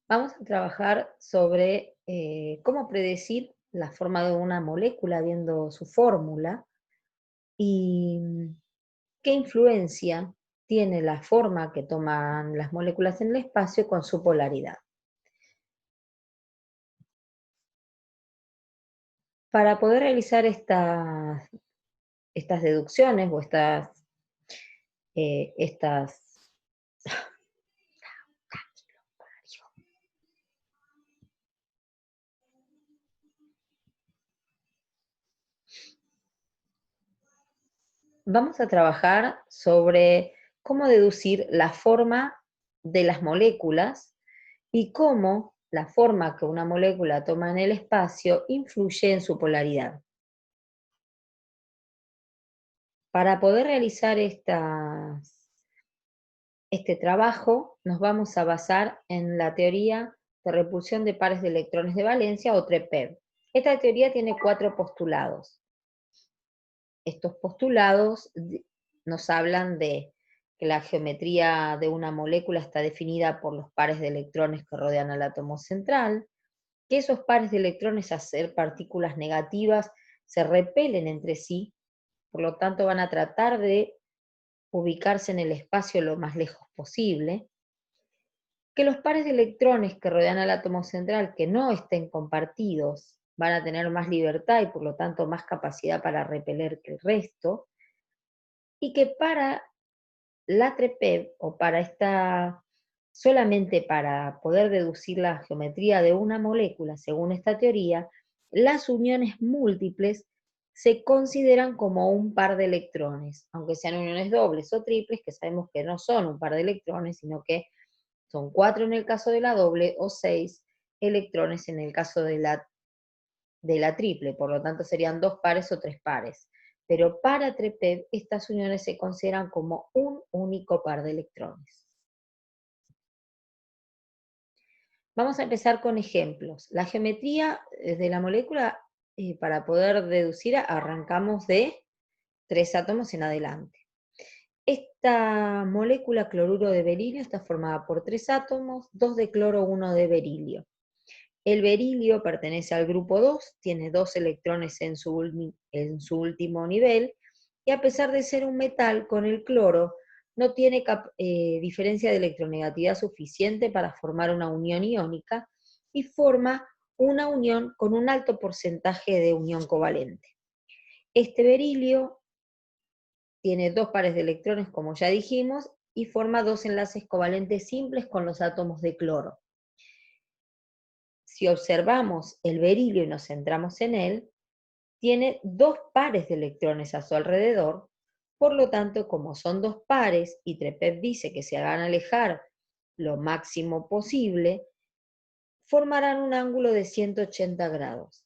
Vamos a trabajar sobre cómo predecir la forma de una molécula viendo su fórmula y qué influencia tiene la forma que toman las moléculas en el espacio con su polaridad. Para poder realizar estas deducciones o estas vamos a trabajar sobre cómo deducir la forma de las moléculas y cómo la forma que una molécula toma en el espacio influye en su polaridad. Para poder realizar este trabajo, nos vamos a basar en la teoría de repulsión de pares de electrones de valencia o TREPEV. Esta teoría tiene 4 postulados. Estos postulados nos hablan de que la geometría de una molécula está definida por los pares de electrones que rodean al átomo central, que esos pares de electrones, al ser partículas negativas, se repelen entre sí, por lo tanto van a tratar de ubicarse en el espacio lo más lejos posible, que los pares de electrones que rodean al átomo central que no estén compartidos van a tener más libertad y por lo tanto más capacidad para repeler que el resto, y que para la TREPEV o para solamente para poder deducir la geometría de una molécula, según esta teoría, las uniones múltiples se consideran como un par de electrones, aunque sean uniones dobles o triples, que sabemos que no son un par de electrones, sino que son 4 en el caso de la doble o 6 electrones en el caso de la triple, por lo tanto serían 2 pares o 3 pares. Pero para TREPEV estas uniones se consideran como un único par de electrones. Vamos a empezar con ejemplos. La geometría de la molécula, para poder deducir, arrancamos de 3 átomos en adelante. Esta molécula cloruro de berilio está formada por 3 átomos, 2 de cloro, 1 de berilio. El berilio pertenece al grupo 2, tiene 2 electrones en su último nivel, y a pesar de ser un metal, con el cloro no tiene diferencia de electronegatividad suficiente para formar una unión iónica y forma una unión con un alto porcentaje de unión covalente. Este berilio tiene 2 pares de electrones, como ya dijimos, y forma 2 enlaces covalentes simples con los átomos de cloro. Si observamos el berilio y nos centramos en él, tiene 2 pares de electrones a su alrededor, por lo tanto, como son 2 pares y TREPEV dice que se hagan alejar lo máximo posible, formarán un ángulo de 180 grados.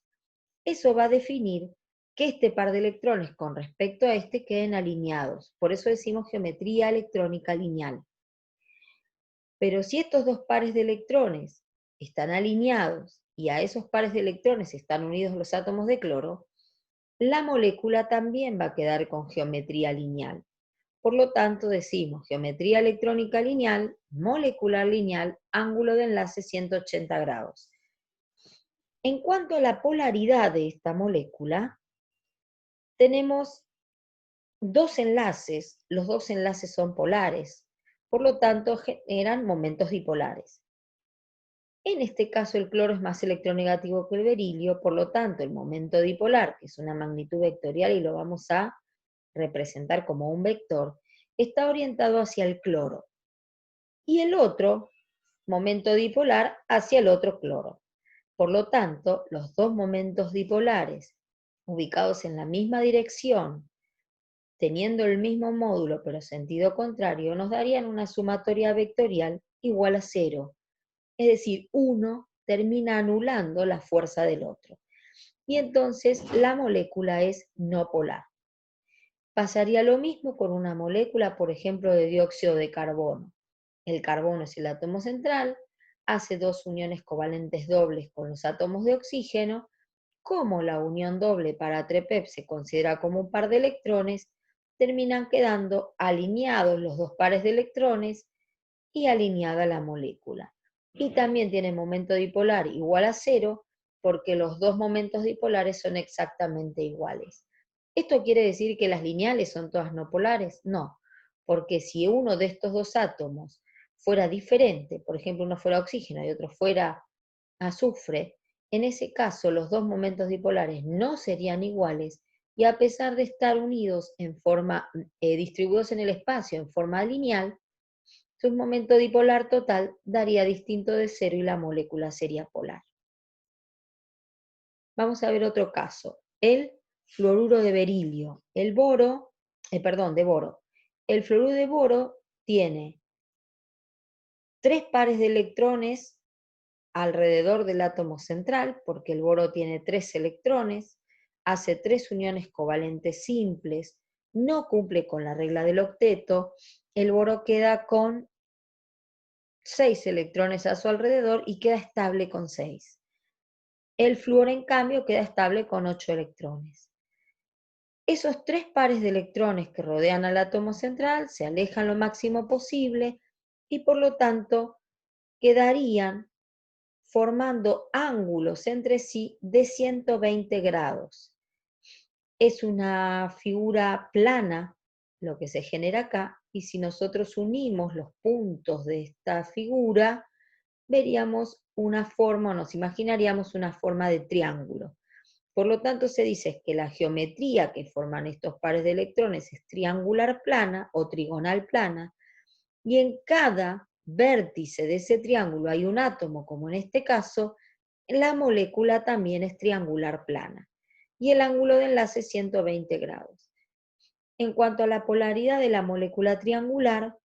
Eso va a definir que este par de electrones con respecto a este queden alineados. Por eso decimos geometría electrónica lineal. Pero si estos 2 pares de electrones están alineados y a esos pares de electrones están unidos los átomos de cloro, la molécula también va a quedar con geometría lineal. Por lo tanto, decimos geometría electrónica lineal, molecular lineal, ángulo de enlace 180 grados. En cuanto a la polaridad de esta molécula, tenemos 2 enlaces, los 2 enlaces son polares, por lo tanto generan momentos dipolares. En este caso el cloro es más electronegativo que el berilio, por lo tanto el momento dipolar, que es una magnitud vectorial y lo vamos a representar como un vector, está orientado hacia el cloro. Y el otro momento dipolar hacia el otro cloro. Por lo tanto, los 2 momentos dipolares ubicados en la misma dirección, teniendo el mismo módulo pero sentido contrario, nos darían una sumatoria vectorial igual a 0. Es decir, uno termina anulando la fuerza del otro. Y entonces la molécula es no polar. Pasaría lo mismo con una molécula, por ejemplo, de dióxido de carbono. El carbono es el átomo central, hace 2 uniones covalentes dobles con los átomos de oxígeno. Como la unión doble para TREPEV se considera como un par de electrones, terminan quedando alineados los 2 pares de electrones y alineada la molécula. y también tiene momento dipolar igual a cero, porque los dos momentos dipolares son exactamente iguales. ¿Esto quiere decir que las lineales son todas no polares? No, porque si uno de estos dos átomos fuera diferente, por ejemplo, uno fuera oxígeno y otro fuera azufre, en ese caso los dos momentos dipolares no serían iguales y a pesar de estar unidos en forma, distribuidos en el espacio en forma lineal, su momento dipolar total daría distinto de cero y la molécula sería polar. Vamos a ver otro caso, el fluoruro de berilio. El boro, de boro. El fluoruro de boro tiene 3 pares de electrones alrededor del átomo central, porque el boro tiene 3 electrones, hace 3 uniones covalentes simples, no cumple con la regla del octeto, el boro queda con 6 electrones a su alrededor y queda estable con 6. El flúor, en cambio, queda estable con 8 electrones. Esos 3 pares de electrones que rodean al átomo central se alejan lo máximo posible y por lo tanto quedarían formando ángulos entre sí de 120 grados. Es una figura plana lo que se genera acá, y si nosotros unimos los puntos de esta figura, veríamos una forma, o nos imaginaríamos una forma de triángulo. Por lo tanto, se dice que la geometría que forman estos pares de electrones es triangular plana o trigonal plana, y en cada vértice de ese triángulo hay un átomo, como en este caso, la molécula también es triangular plana, y el ángulo de enlace es 120 grados. En cuanto a la polaridad de la molécula triangular,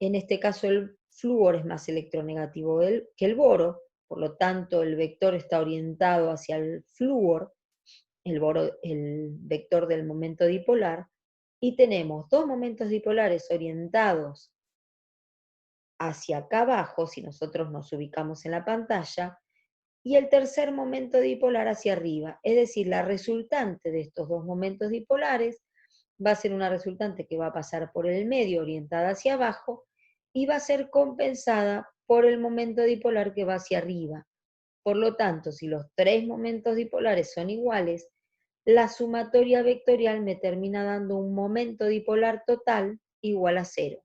en este caso el flúor es más electronegativo que el boro, por lo tanto el vector está orientado hacia el flúor, el vector del momento dipolar, y tenemos dos momentos dipolares orientados hacia acá abajo, si nosotros nos ubicamos en la pantalla, y el tercer momento dipolar hacia arriba, es decir, la resultante de estos dos momentos dipolares va a ser una resultante que va a pasar por el medio orientada hacia abajo y va a ser compensada por el momento dipolar que va hacia arriba. Por lo tanto, si los tres momentos dipolares son iguales, la sumatoria vectorial me termina dando un momento dipolar total igual a cero.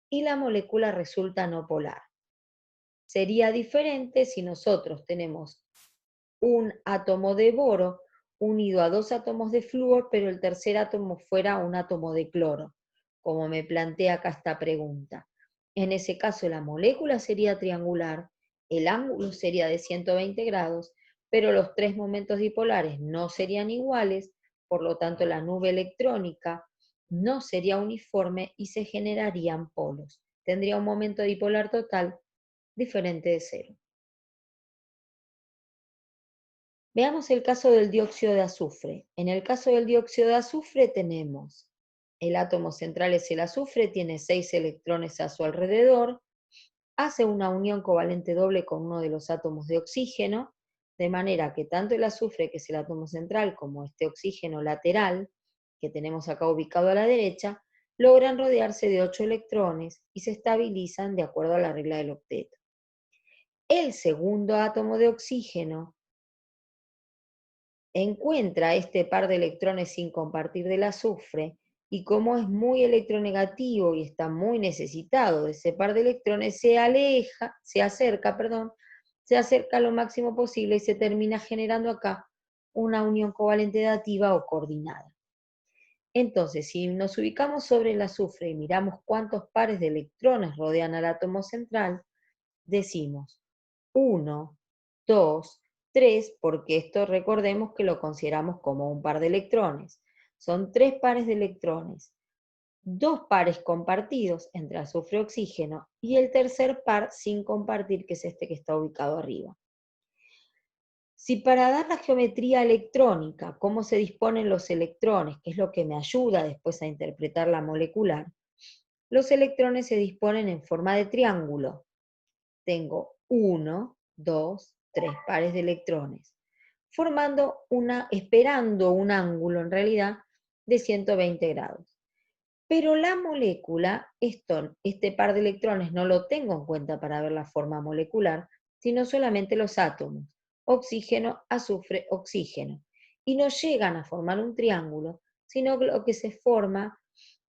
Y la molécula resulta no polar. Sería diferente si nosotros tenemos un átomo de boro unido a dos átomos de flúor, pero el tercer átomo fuera un átomo de cloro, como me plantea acá esta pregunta. En ese caso la molécula sería triangular, el ángulo sería de 120 grados, pero los tres momentos dipolares no serían iguales, por lo tanto la nube electrónica no sería uniforme y se generarían polos. Tendría un momento dipolar total diferente de cero. Veamos el caso del dióxido de azufre. En el caso del dióxido de azufre tenemos el átomo central es el azufre, tiene 6 electrones a su alrededor, hace una unión covalente doble con uno de los átomos de oxígeno, de manera que tanto el azufre, que es el átomo central, como este oxígeno lateral, que tenemos acá ubicado a la derecha, logran rodearse de 8 electrones y se estabilizan de acuerdo a la regla del octeto. El segundo átomo de oxígeno encuentra este par de electrones sin compartir del azufre, y como es muy electronegativo y está muy necesitado de ese par de electrones, se acerca lo máximo posible y se termina generando acá una unión covalente dativa o coordinada. Entonces, si nos ubicamos sobre el azufre y miramos cuántos pares de electrones rodean al átomo central, decimos 1, 2, 3, porque esto recordemos que lo consideramos como un par de electrones. Son 3 pares de electrones, 2 pares compartidos entre azufre y oxígeno, y el tercer par sin compartir, que es este que está ubicado arriba. Si para dar la geometría electrónica, cómo se disponen los electrones, que es lo que me ayuda después a interpretar la molecular, los electrones se disponen en forma de triángulo. Tengo 1, 2, 3 pares de electrones, esperando un ángulo en realidad de 120 grados. Pero la molécula, este par de electrones no lo tengo en cuenta para ver la forma molecular, sino solamente los átomos, oxígeno, azufre, oxígeno. Y no llegan a formar un triángulo, sino que lo que se forma,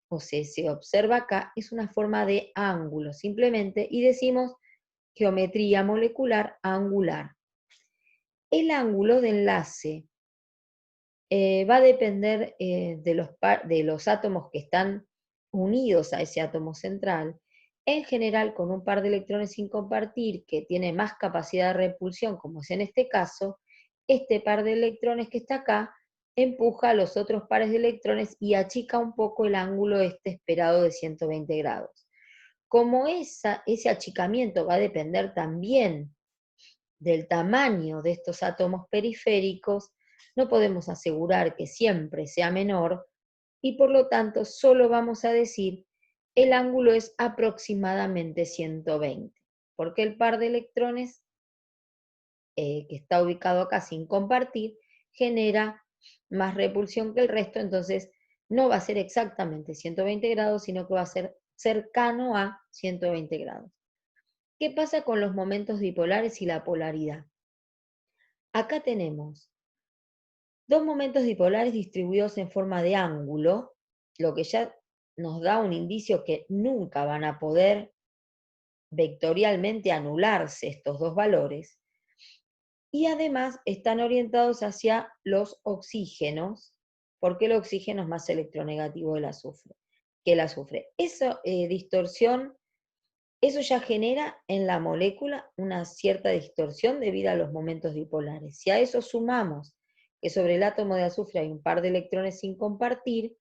o se observa acá, es una forma de ángulo, simplemente, y decimos geometría molecular angular. El ángulo de enlace va a depender de los átomos que están unidos a ese átomo central, en general con un par de electrones sin compartir, que tiene más capacidad de repulsión, como es en este caso, este par de electrones que está acá empuja a los otros pares de electrones y achica un poco el ángulo esperado de 120 grados. Como ese achicamiento va a depender también del tamaño de estos átomos periféricos, no podemos asegurar que siempre sea menor y por lo tanto solo vamos a decir el ángulo es aproximadamente 120, porque el par de electrones que está ubicado acá sin compartir genera más repulsión que el resto, entonces no va a ser exactamente 120 grados, sino que va a ser cercano a 120 grados. ¿Qué pasa con los momentos dipolares y la polaridad? Acá tenemos dos momentos dipolares distribuidos en forma de ángulo, lo que ya nos da un indicio que nunca van a poder vectorialmente anularse estos dos valores, y además están orientados hacia los oxígenos, porque el oxígeno es más electronegativo que el azufre. Esa distorsión, eso ya genera en la molécula una cierta distorsión debido a los momentos dipolares. Si a eso sumamos que sobre el átomo de azufre hay un par de electrones sin compartir,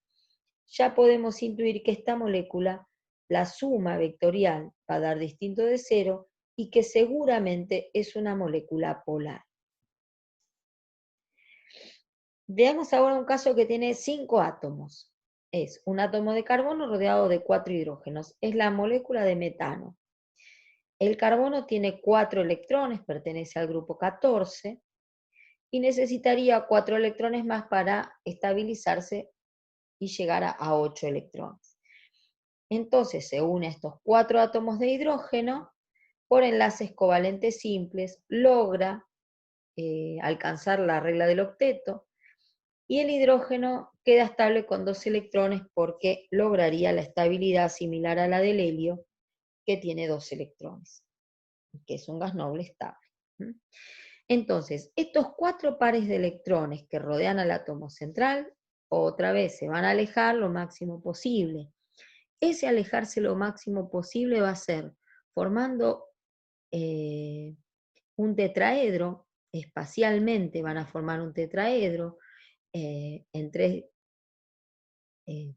ya podemos intuir que esta molécula, la suma vectorial va a dar distinto de cero y que seguramente es una molécula polar. Veamos ahora un caso que tiene 5 átomos. Es un átomo de carbono rodeado de 4 hidrógenos. Es la molécula de metano. El carbono tiene 4 electrones, pertenece al grupo 14, y necesitaría 4 electrones más para estabilizarse y llegar a 8 electrones. Entonces se une a estos 4 átomos de hidrógeno por enlaces covalentes simples, logra alcanzar la regla del octeto, y el hidrógeno queda estable con 2 electrones porque lograría la estabilidad similar a la del helio, que tiene 2 electrones, que es un gas noble estable. Entonces, estos 4 pares de electrones que rodean al átomo central, otra vez se van a alejar lo máximo posible. Ese alejarse lo máximo posible va a ser formando un tetraedro, espacialmente van a formar un tetraedro en tres. eh,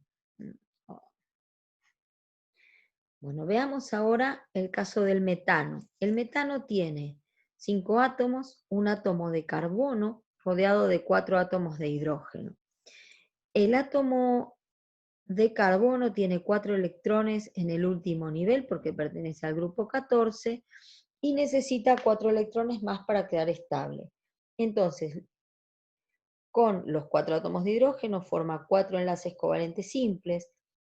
Bueno, veamos ahora el caso del metano. El metano tiene 5 átomos, un átomo de carbono rodeado de 4 átomos de hidrógeno. El átomo de carbono tiene 4 electrones en el último nivel porque pertenece al grupo 14 y necesita 4 electrones más para quedar estable. Entonces, con los 4 átomos de hidrógeno forma 4 enlaces covalentes simples.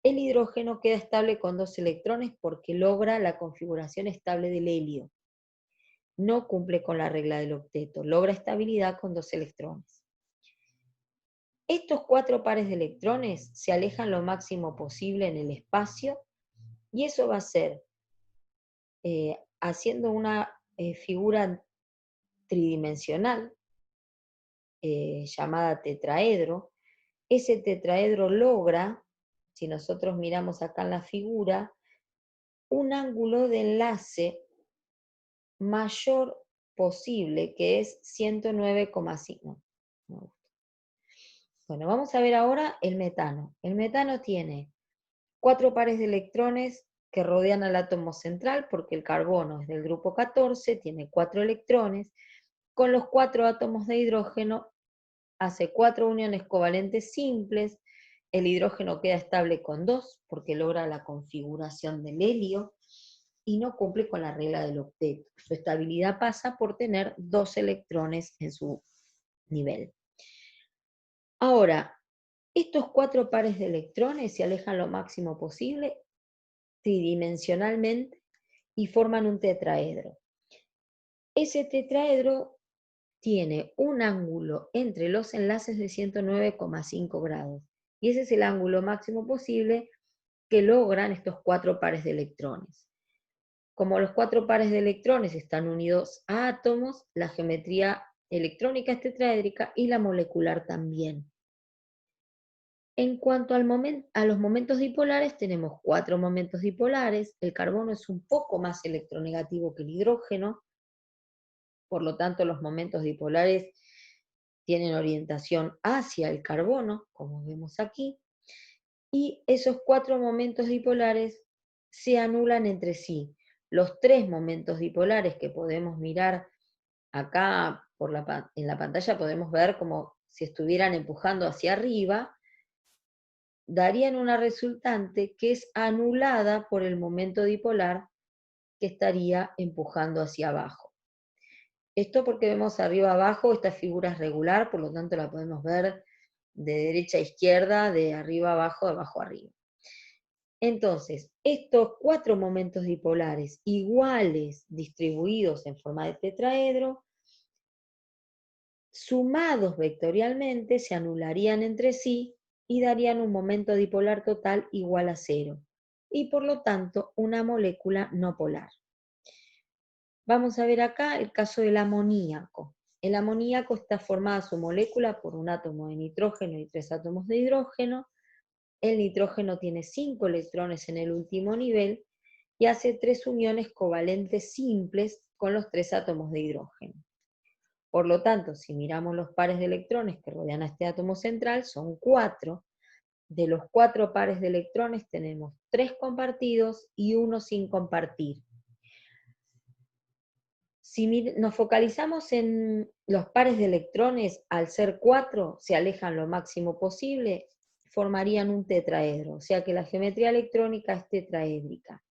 El hidrógeno queda estable con 2 electrones porque logra la configuración estable del helio. No cumple con la regla del octeto, logra estabilidad con 2 electrones. Estos 4 pares de electrones se alejan lo máximo posible en el espacio y eso va a ser haciendo una figura tridimensional llamada tetraedro. Ese tetraedro logra, si nosotros miramos acá en la figura, un ángulo de enlace mayor posible, que es 109,5. Bueno, vamos a ver ahora el metano. El metano tiene 4 pares de electrones que rodean al átomo central, porque el carbono es del grupo 14, tiene 4 electrones. Con los 4 átomos de hidrógeno hace 4 uniones covalentes simples, el hidrógeno queda estable con 2 porque logra la configuración del helio y no cumple con la regla del octeto. Su estabilidad pasa por tener 2 electrones en su nivel. Ahora, Estos 4 pares de electrones se alejan lo máximo posible tridimensionalmente y forman un tetraedro. Ese tetraedro tiene un ángulo entre los enlaces de 109,5 grados. Y ese es el ángulo máximo posible que logran estos 4 pares de electrones. Como los 4 pares de electrones están unidos a átomos, la geometría electrónica es tetraédrica y la molecular también. En cuanto a los momentos dipolares, tenemos 4 momentos dipolares. El carbono es un poco más electronegativo que el hidrógeno, por lo tanto los momentos dipolares tienen orientación hacia el carbono, como vemos aquí, y esos 4 momentos dipolares se anulan entre sí. Los 3 momentos dipolares que podemos mirar acá en la pantalla, podemos ver como si estuvieran empujando hacia arriba, darían una resultante que es anulada por el momento dipolar que estaría empujando hacia abajo. Esto porque vemos arriba abajo, esta figura es regular, por lo tanto la podemos ver de derecha a izquierda, de arriba abajo, de abajo arriba. Entonces, estos 4 momentos dipolares iguales distribuidos en forma de tetraedro, sumados vectorialmente, se anularían entre sí y darían un momento dipolar total igual a 0, y por lo tanto una molécula no polar. Vamos a ver acá el caso del amoníaco. El amoníaco está formada su molécula por un átomo de nitrógeno y 3 átomos de hidrógeno. El nitrógeno tiene 5 electrones en el último nivel y hace 3 uniones covalentes simples con los 3 átomos de hidrógeno. Por lo tanto, si miramos los pares de electrones que rodean a este átomo central, son 4. De los 4 pares de electrones tenemos 3 compartidos y 1 sin compartir. Si nos focalizamos en los pares de electrones, al ser 4, se alejan lo máximo posible, formarían un tetraedro, o sea que la geometría electrónica es tetraédrica.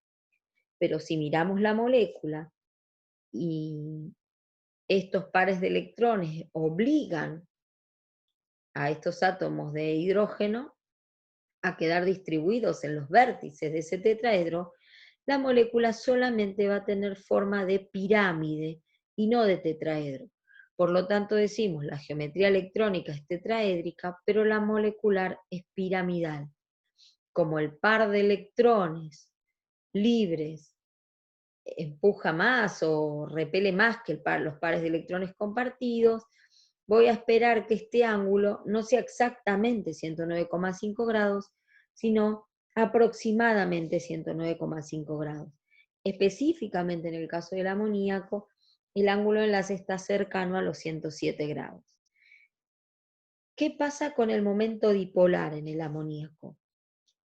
Pero si miramos la molécula y estos pares de electrones obligan a estos átomos de hidrógeno a quedar distribuidos en los vértices de ese tetraedro, la molécula solamente va a tener forma de pirámide y no de tetraedro. Por lo tanto decimos, la geometría electrónica es tetraédrica, pero la molecular es piramidal. Como el par de electrones libres empuja más o repele más que los pares de electrones compartidos, voy a esperar que este ángulo no sea exactamente 109,5 grados, sino aproximadamente 109,5 grados. Específicamente en el caso del amoníaco, el ángulo de enlace está cercano a los 107 grados. ¿Qué pasa con el momento dipolar en el amoníaco?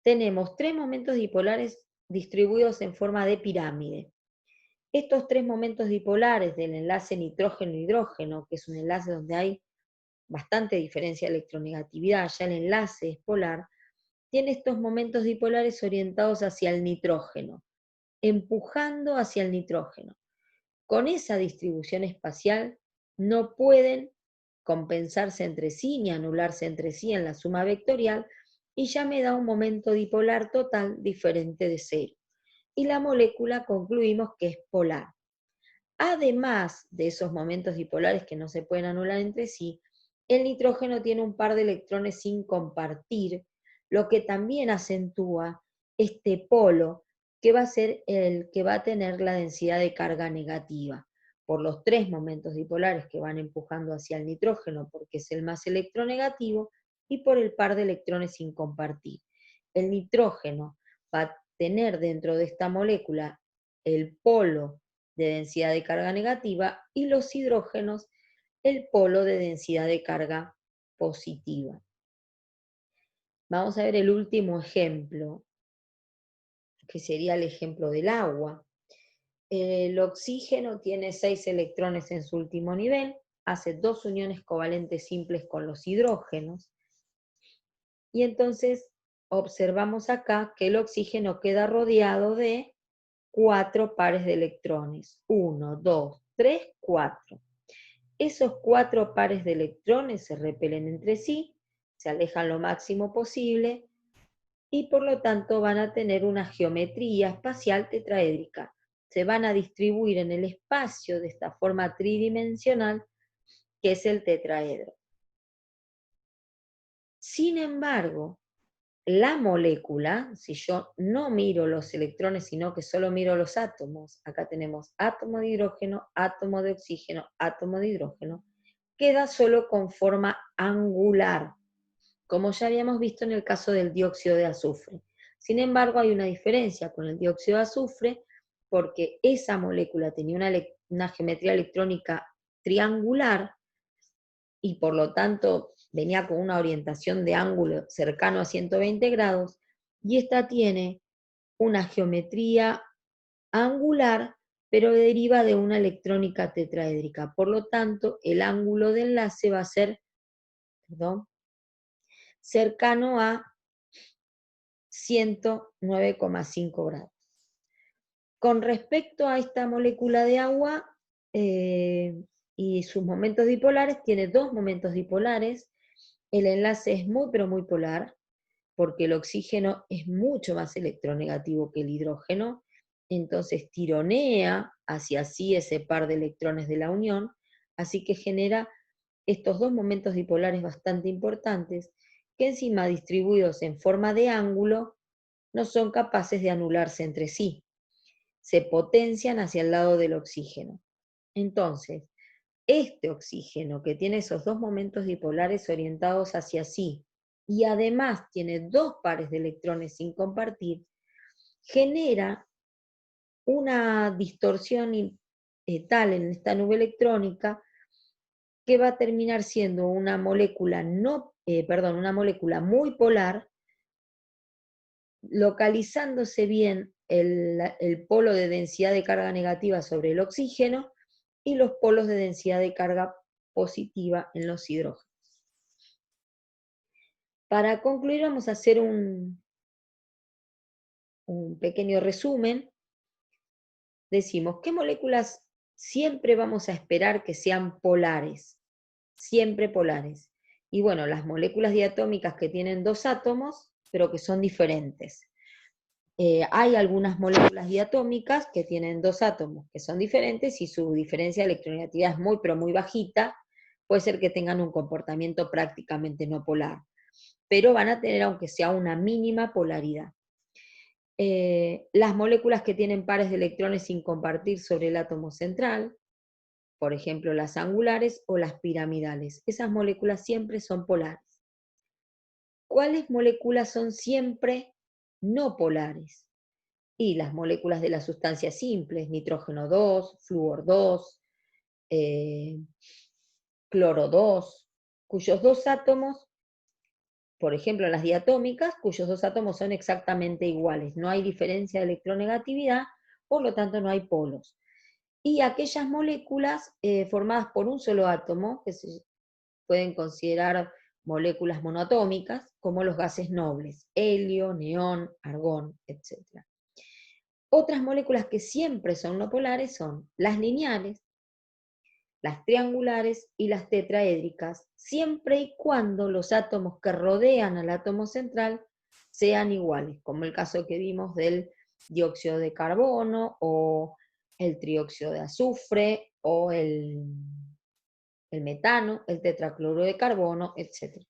Tenemos 3 momentos dipolares distribuidos en forma de pirámide. Estos 3 momentos dipolares del enlace nitrógeno-hidrógeno, que es un enlace donde hay bastante diferencia de electronegatividad, ya el enlace es polar, tiene estos momentos dipolares orientados hacia el nitrógeno, empujando hacia el nitrógeno. Con esa distribución espacial no pueden compensarse entre sí ni anularse entre sí en la suma vectorial, y ya me da un momento dipolar total diferente de 0. Y la molécula concluimos que es polar. Además de esos momentos dipolares que no se pueden anular entre sí, el nitrógeno tiene un par de electrones sin compartir, lo que también acentúa este polo que va a ser el que va a tener la densidad de carga negativa, por los 3 momentos dipolares que van empujando hacia el nitrógeno porque es el más electronegativo, y por el par de electrones sin compartir. El nitrógeno va a tener dentro de esta molécula el polo de densidad de carga negativa y los hidrógenos el polo de densidad de carga positiva. Vamos a ver el último ejemplo, que sería el ejemplo del agua. El oxígeno tiene 6 electrones en su último nivel, hace 2 uniones covalentes simples con los hidrógenos, y entonces observamos acá que el oxígeno queda rodeado de 4 pares de electrones. 1, 2, 3, 4. Esos 4 pares de electrones se repelen entre sí se alejan lo máximo posible y por lo tanto van a tener una geometría espacial tetraédrica. Se van a distribuir en el espacio de esta forma tridimensional que es el tetraedro. Sin embargo, la molécula, si yo no miro los electrones, sino que solo miro los átomos, acá tenemos átomo de hidrógeno, átomo de oxígeno, átomo de hidrógeno, queda solo con forma angular, como ya habíamos visto en el caso del dióxido de azufre. Sin embargo, hay una diferencia con el dióxido de azufre, porque esa molécula tenía una geometría electrónica triangular, y por lo tanto venía con una orientación de ángulo cercano a 120 grados, y esta tiene una geometría angular, pero deriva de una electrónica tetraédrica. Por lo tanto, el ángulo de enlace va a ser, cercano a 109,5 grados. Con respecto a esta molécula de agua y sus momentos dipolares, tiene dos momentos dipolares. El enlace es muy, pero muy polar, porque el oxígeno es mucho más electronegativo que el hidrógeno, entonces tironea hacia sí ese par de electrones de la unión, así que genera estos dos momentos dipolares bastante importantes, que encima distribuidos en forma de ángulo, no son capaces de anularse entre sí. Se potencian hacia el lado del oxígeno. Entonces, este oxígeno que tiene esos dos momentos dipolares orientados hacia sí, y además tiene dos pares de electrones sin compartir, genera una distorsión tal en esta nube electrónica que va a terminar siendo una molécula una molécula muy polar, localizándose bien el polo de densidad de carga negativa sobre el oxígeno y los polos de densidad de carga positiva en los hidrógenos. Para concluir vamos a hacer un pequeño resumen. Decimos, ¿qué moléculas siempre vamos a esperar que sean polares? Siempre polares. Y bueno, las moléculas diatómicas que tienen dos átomos, pero que son diferentes. Hay algunas moléculas diatómicas que tienen dos átomos que son diferentes y su diferencia de electronegatividad es muy, pero muy bajita. Puede ser que tengan un comportamiento prácticamente no polar, pero van a tener, aunque sea una mínima polaridad. Las moléculas que tienen pares de electrones sin compartir sobre el átomo central, por ejemplo las angulares o las piramidales, esas moléculas siempre son polares. ¿Cuáles moléculas son siempre no polares? Y las moléculas de las sustancias simples, nitrógeno 2, flúor 2, cloro 2, cuyos dos átomos, por ejemplo las diatómicas, cuyos dos átomos son exactamente iguales, no hay diferencia de electronegatividad, por lo tanto no hay polos. Y aquellas moléculas formadas por un solo átomo, que se pueden considerar moléculas monoatómicas, como los gases nobles, helio, neón, argón, etc. Otras moléculas que siempre son no polares son las lineales, las triangulares y las tetraédricas, siempre y cuando los átomos que rodean al átomo central sean iguales, como el caso que vimos del dióxido de carbono, o el trióxido de azufre, o el metano, el tetracloro de carbono, etc.